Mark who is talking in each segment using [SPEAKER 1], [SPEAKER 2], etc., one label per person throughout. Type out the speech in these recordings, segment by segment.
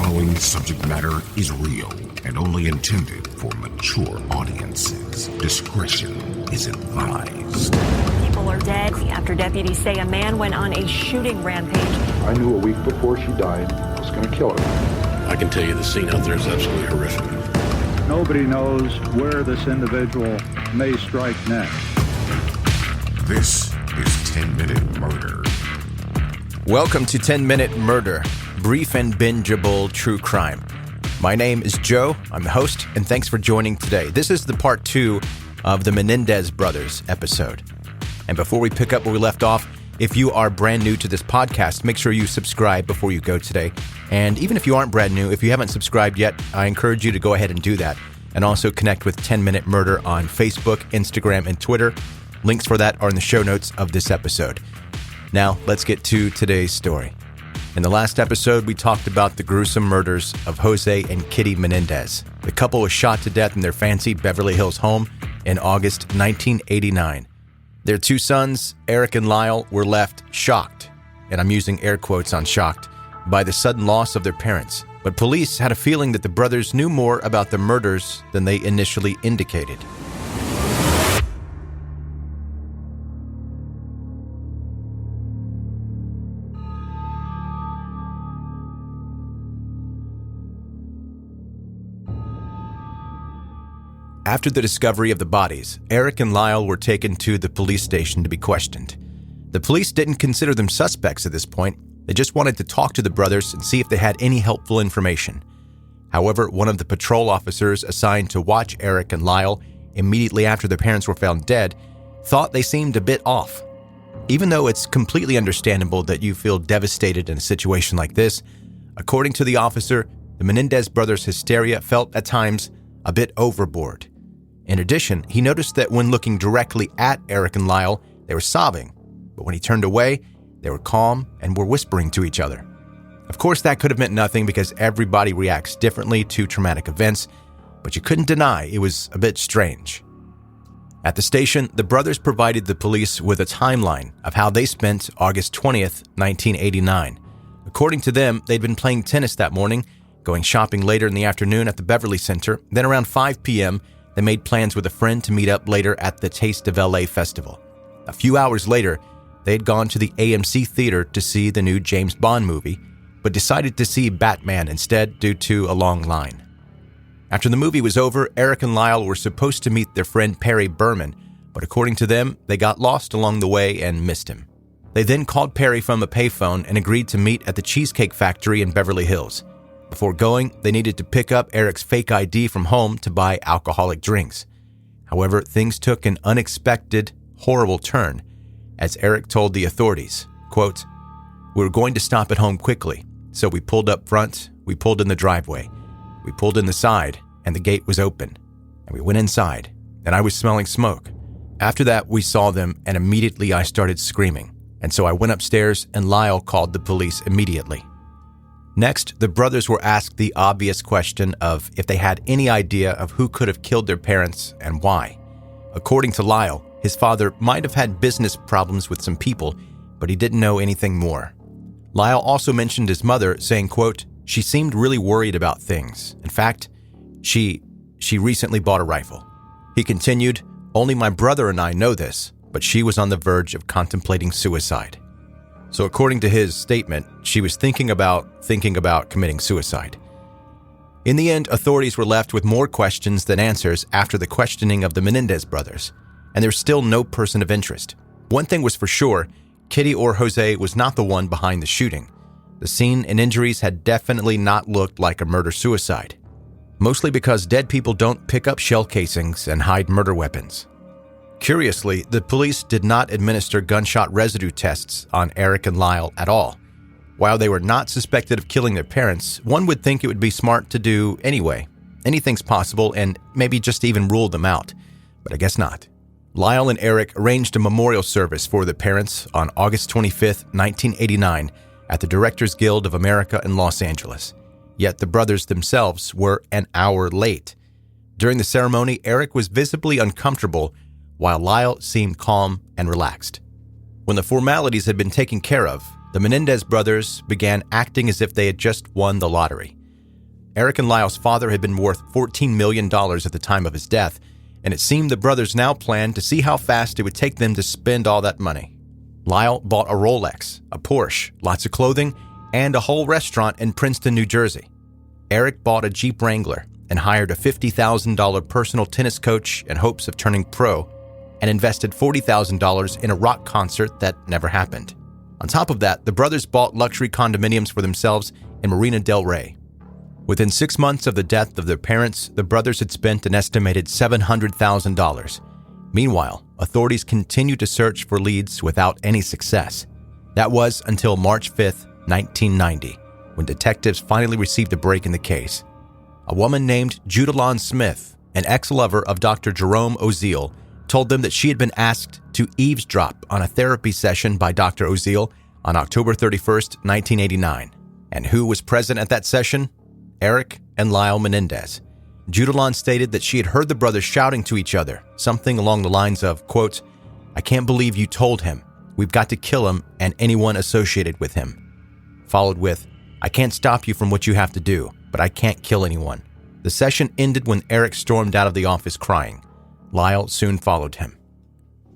[SPEAKER 1] following subject matter is real and only intended for mature audiences. Discretion is advised.
[SPEAKER 2] People are dead after deputies say a man went on a shooting rampage.
[SPEAKER 3] I knew a week before she died I was going to kill her.
[SPEAKER 4] I can tell you the scene out there is absolutely horrific.
[SPEAKER 5] Nobody knows where this individual may strike next.
[SPEAKER 1] This is 10-Minute Murder.
[SPEAKER 6] Welcome to 10-Minute Murder, brief and bingeable true crime. My name is Joe, I'm the host, and thanks for joining today. This is the part 2 of the Menendez brothers episode. And before we pick up where we left off, if you are brand new to this podcast, make sure you subscribe before you go today. And even if you aren't brand new, if you haven't subscribed yet, I encourage you to go ahead and do that. And also connect with 10-Minute Murder on Facebook, Instagram, and Twitter. Links for that are in the show notes of this episode. Now, let's get to today's story. In the last episode, we talked about the gruesome murders of Jose and Kitty Menendez. The couple was shot to death in their fancy Beverly Hills home in August 1989. Their two sons, Erik and Lyle, were left shocked, and I'm using air quotes on shocked, by the sudden loss of their parents. But police had a feeling that the brothers knew more about the murders than they initially indicated. After the discovery of the bodies, Erik and Lyle were taken to the police station to be questioned. The police didn't consider them suspects at this point. They just wanted to talk to the brothers and see if they had any helpful information. However, one of the patrol officers assigned to watch Erik and Lyle immediately after their parents were found dead thought they seemed a bit off. Even though it's completely understandable that you feel devastated in a situation like this, according to the officer, the Menendez brothers' hysteria felt at times a bit overboard. In addition, he noticed that when looking directly at Erik and Lyle, they were sobbing, but when he turned away, they were calm and were whispering to each other. Of course, that could have meant nothing because everybody reacts differently to traumatic events, but you couldn't deny it was a bit strange. At the station, the brothers provided the police with a timeline of how they spent August 20th, 1989. According to them, they'd been playing tennis that morning, going shopping later in the afternoon at the Beverly Center, then around 5 p.m., they made plans with a friend to meet up later at the Taste of LA festival. A few hours later, they had gone to the AMC theater to see the new James Bond movie, but decided to see Batman instead due to a long line. After the movie was over, Erik and Lyle were supposed to meet their friend Perry Berman, but according to them, they got lost along the way and missed him. They then called Perry from a payphone and agreed to meet at the Cheesecake Factory in Beverly Hills. Before going, they needed to pick up Erik's fake ID from home to buy alcoholic drinks. However, things took an unexpected, horrible turn, as Erik told the authorities, quote, "We were going to stop at home quickly, so we pulled up front, we pulled in the driveway, we pulled in the side, and the gate was open, and we went inside, and I was smelling smoke. After that, we saw them, and immediately I started screaming, and so I went upstairs, and Lyle called the police immediately." Next, the brothers were asked the obvious question of if they had any idea of who could have killed their parents and why. According to Lyle, his father might have had business problems with some people, but he didn't know anything more. Lyle also mentioned his mother, saying, quote, "She seemed really worried about things. In fact, she recently bought a rifle." He continued, "Only my brother and I know this, but she was on the verge of contemplating suicide." So according to his statement, she was thinking about committing suicide. In the end, authorities were left with more questions than answers after the questioning of the Menendez brothers, and there's still no person of interest. One thing was for sure, Kitty or Jose was not the one behind the shooting. The scene and injuries had definitely not looked like a murder-suicide, mostly because dead people don't pick up shell casings and hide murder weapons. Curiously, the police did not administer gunshot residue tests on Erik and Lyle at all. While they were not suspected of killing their parents, one would think it would be smart to do anyway. Anything's possible and maybe just even rule them out, but I guess not. Lyle and Erik arranged a memorial service for the parents on August 25th, 1989 at the Directors Guild of America in Los Angeles. Yet the brothers themselves were an hour late. During the ceremony, Erik was visibly uncomfortable while Lyle seemed calm and relaxed. When the formalities had been taken care of, the Menendez brothers began acting as if they had just won the lottery. Erik and Lyle's father had been worth $14 million at the time of his death, and it seemed the brothers now planned to see how fast it would take them to spend all that money. Lyle bought a Rolex, a Porsche, lots of clothing, and a whole restaurant in Princeton, New Jersey. Erik bought a Jeep Wrangler and hired a $50,000 personal tennis coach in hopes of turning pro, and invested $40,000 in a rock concert that never happened. On top of that, the brothers bought luxury condominiums for themselves in Marina del Rey. Within 6 months of the death of their parents, the brothers had spent an estimated $700,000. Meanwhile, authorities continued to search for leads without any success. That was until March 5th, 1990, when detectives finally received a break in the case. A woman named Judalon Smith, an ex-lover of Dr. Jerome Oziel, told them that she had been asked to eavesdrop on a therapy session by Dr. Oziel on October 31st, 1989. And who was present at that session? Erik and Lyle Menendez. Judalon stated that she had heard the brothers shouting to each other, something along the lines of, quote, "I can't believe you told him. We've got to kill him and anyone associated with him." Followed with, "I can't stop you from what you have to do, but I can't kill anyone." The session ended when Erik stormed out of the office crying. Lyle soon followed him.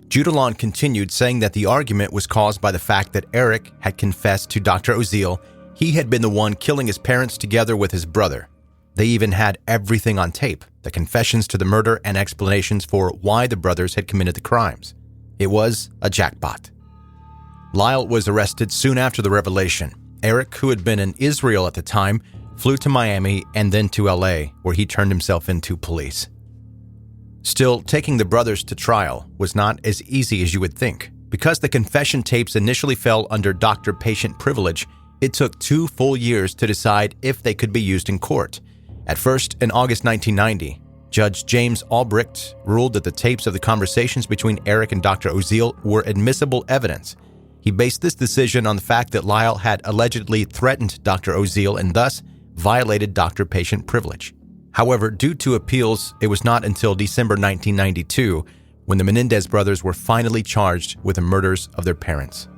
[SPEAKER 6] Judalon continued, saying that the argument was caused by the fact that Erik had confessed to Dr. Oziel he had been the one killing his parents together with his brother. They even had everything on tape, the confessions to the murder and explanations for why the brothers had committed the crimes. It was a jackpot. Lyle was arrested soon after the revelation. Erik, who had been in Israel at the time, flew to Miami and then to LA, where he turned himself into police. Still, taking the brothers to trial was not as easy as you would think. Because the confession tapes initially fell under doctor-patient privilege, it took 2 full years to decide if they could be used in court. At first, in August 1990, Judge James Albrecht ruled that the tapes of the conversations between Erik and Dr. Oziel were admissible evidence. He based this decision on the fact that Lyle had allegedly threatened Dr. Oziel and thus violated doctor-patient privilege. However, due to appeals, it was not until December 1992 when the Menendez brothers were finally charged with the murders of their parents.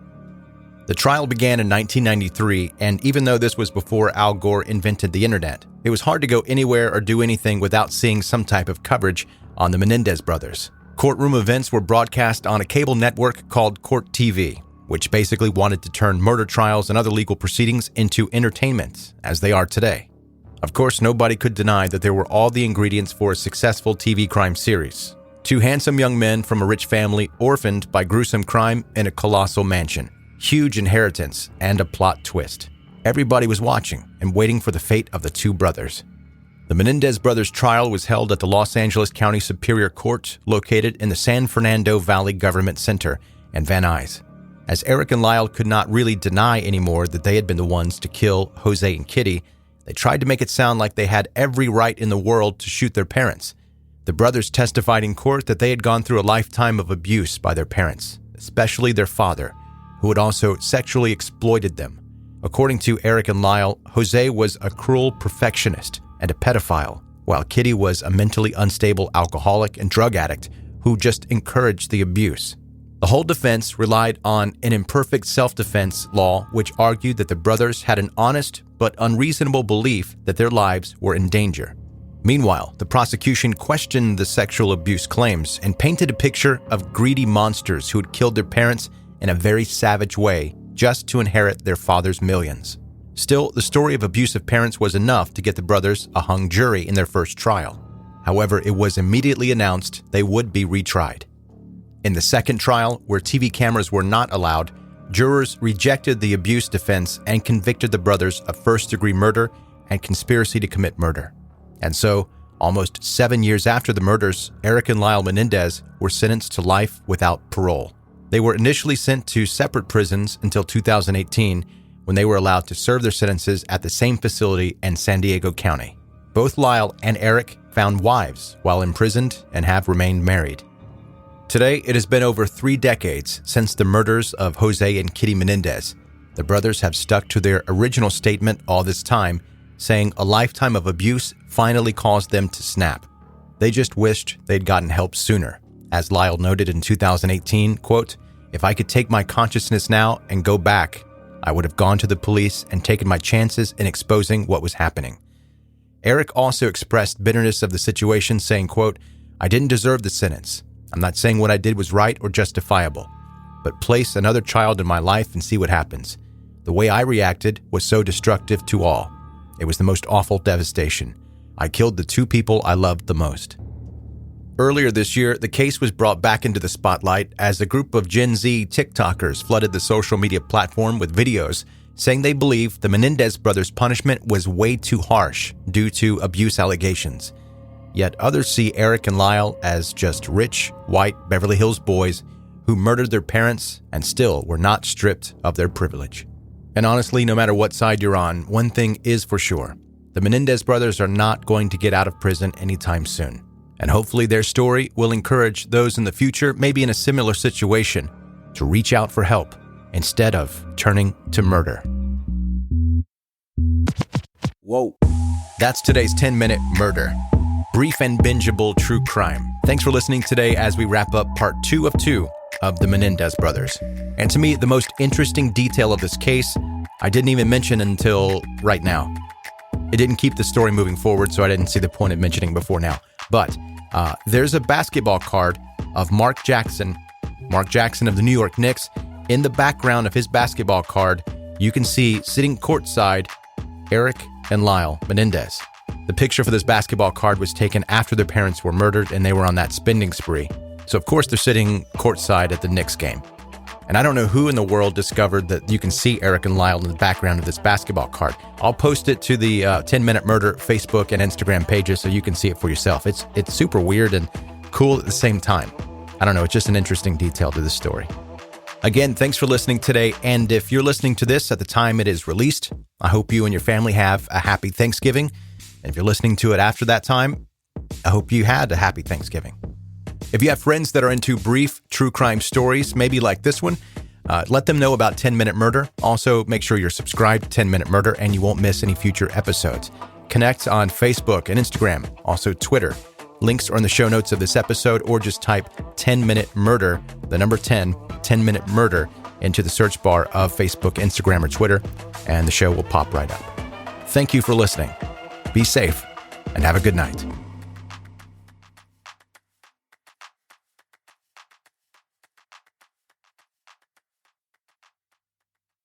[SPEAKER 6] The trial began in 1993, and even though this was before Al Gore invented the internet, it was hard to go anywhere or do anything without seeing some type of coverage on the Menendez brothers. Courtroom events were broadcast on a cable network called Court TV, which basically wanted to turn murder trials and other legal proceedings into entertainment, as they are today. Of course, nobody could deny that there were all the ingredients for a successful TV crime series. 2 handsome young men from a rich family orphaned by gruesome crime in a colossal mansion. Huge inheritance, and a plot twist. Everybody was watching and waiting for the fate of the 2 brothers. The Menendez brothers' trial was held at the Los Angeles County Superior Court, located in the San Fernando Valley Government Center in Van Nuys. As Erik and Lyle could not really deny anymore that they had been the ones to kill Jose and Kitty, they tried to make it sound like they had every right in the world to shoot their parents. The brothers testified in court that they had gone through a lifetime of abuse by their parents, especially their father, who had also sexually exploited them. According to Erik and Lyle, Jose was a cruel perfectionist and a pedophile, while Kitty was a mentally unstable alcoholic and drug addict who just encouraged the abuse. The whole defense relied on an imperfect self-defense law which argued that the brothers had an honest but unreasonable belief that their lives were in danger. Meanwhile, the prosecution questioned the sexual abuse claims and painted a picture of greedy monsters who had killed their parents in a very savage way just to inherit their father's millions. Still, the story of abusive parents was enough to get the brothers a hung jury in their first trial. However, it was immediately announced they would be retried. In the second trial, where TV cameras were not allowed, jurors rejected the abuse defense and convicted the brothers of first-degree murder and conspiracy to commit murder. And so, almost 7 years after the murders, Erik and Lyle Menendez were sentenced to life without parole. They were initially sent to separate prisons until 2018, when they were allowed to serve their sentences at the same facility in San Diego County. Both Lyle and Erik found wives while imprisoned and have remained married. Today, it has been over 3 decades since the murders of Jose and Kitty Menendez. The brothers have stuck to their original statement all this time, saying a lifetime of abuse finally caused them to snap. They just wished they'd gotten help sooner. As Lyle noted in 2018, quote, "If I could take my consciousness now and go back, I would have gone to the police and taken my chances in exposing what was happening." Erik also expressed bitterness of the situation, saying, quote, "I didn't deserve the sentence. I'm not saying what I did was right or justifiable, but place another child in my life and see what happens. The way I reacted was so destructive to all. It was the most awful devastation. I killed the two people I loved the most." Earlier this year, the case was brought back into the spotlight as a group of Gen Z TikTokers flooded the social media platform with videos saying they believe the Menendez brothers' punishment was way too harsh due to abuse allegations. Yet others see Erik and Lyle as just rich, white Beverly Hills boys who murdered their parents and still were not stripped of their privilege. And honestly, no matter what side you're on, one thing is for sure. The Menendez brothers are not going to get out of prison anytime soon. And hopefully their story will encourage those in the future, maybe in a similar situation, to reach out for help instead of turning to murder. Whoa. That's today's 10-minute murder. Brief and bingeable true crime. Thanks for listening today as we wrap up part 2 of 2 of the Menendez brothers. And to me, the most interesting detail of this case, I didn't even mention until right now. It didn't keep the story moving forward, so I didn't see the point of mentioning before now. But there's a basketball card of Mark Jackson of the New York Knicks. In the background of his basketball card, you can see sitting courtside Erik and Lyle Menendez. The picture for this basketball card was taken after their parents were murdered and they were on that spending spree. So of course they're sitting courtside at the Knicks game. And I don't know who in the world discovered that you can see Erik and Lyle in the background of this basketball card. I'll post it to the 10-Minute Murder Facebook and Instagram pages so you can see it for yourself. It's super weird and cool at the same time. I don't know, it's just an interesting detail to this story. Again, thanks for listening today. And if you're listening to this at the time it is released, I hope you and your family have a happy Thanksgiving. And if you're listening to it after that time, I hope you had a happy Thanksgiving. If you have friends that are into brief true crime stories, maybe like this one, let them know about 10-Minute Murder. Also, make sure you're subscribed to 10-Minute Murder and you won't miss any future episodes. Connect on Facebook and Instagram, also Twitter. Links are in the show notes of this episode, or just type 10-Minute Murder, the number 10-Minute Murder, into the search bar of Facebook, Instagram, or Twitter, and the show will pop right up. Thank you for listening. Be safe and have a good night.